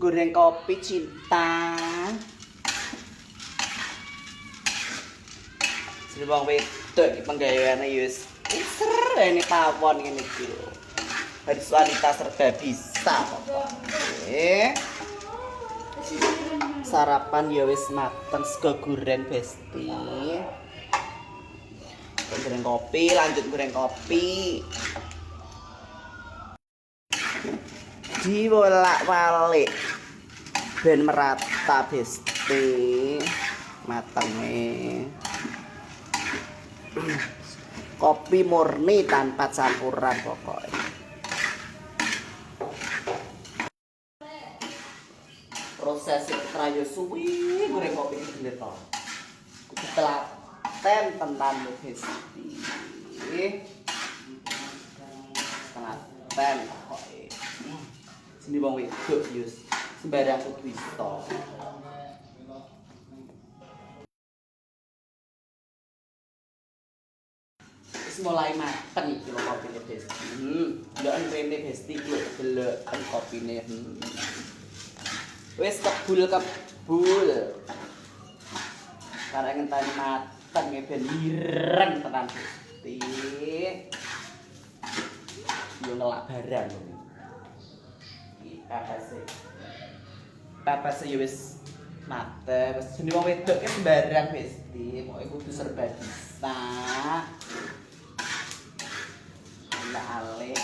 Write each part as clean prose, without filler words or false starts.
goreng kopi cinta. Sing wong wedok iki penggaweane ya wis seru ini tawon ngene iki lho. Harus wanita serba bisa pokoknya. Sarapan ya wis mateng sego goreng Besti. Goreng kopi, lanjut goreng kopi. Diwolak-walik ben merata Besti. Matenge. Kopi murni tanpa campuran pokoknya. Proses terayo suwi goreng kopi iki bener to. Kudu telaten tenan lho Besti. Telaten pokoke. Sini wong wedok yo sembarang kudu iso. Mulai mateng iki lho kopine Besti. Ndelok rene Besti iki lho delok kopine. Wis kebul. Karek ngenteni mateng ben ireng tenan Besti. Yo ngelak barang lho. Iki papase yo wis mateng. Wis jenenge wong wedok ki sembarang Besti. Pokoke kudu serba bisa. Ale.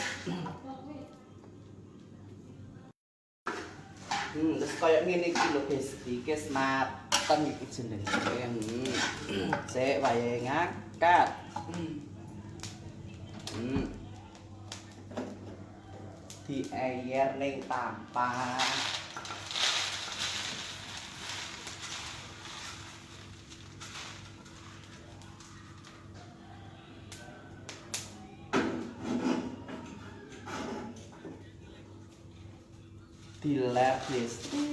Terus kayak ngene iki lho Besti, kes mateng iki jenenge. Sik wayahe ngangkat. Dieyer ning tampah. Dilep Besti.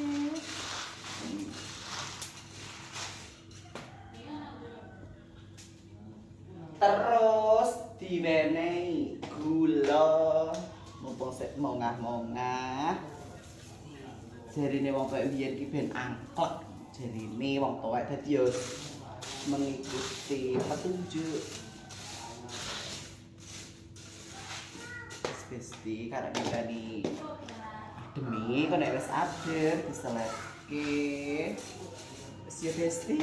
Terus diwenehi gula mumpung sik mongah-mongah. Jarine wong kaya biyen ki ben angklek. Jarine wong tuwek dadi yo mengikuti petunjuk. Besti karek ngene demi kok nek wis adem diselehke. Wis ya Besti.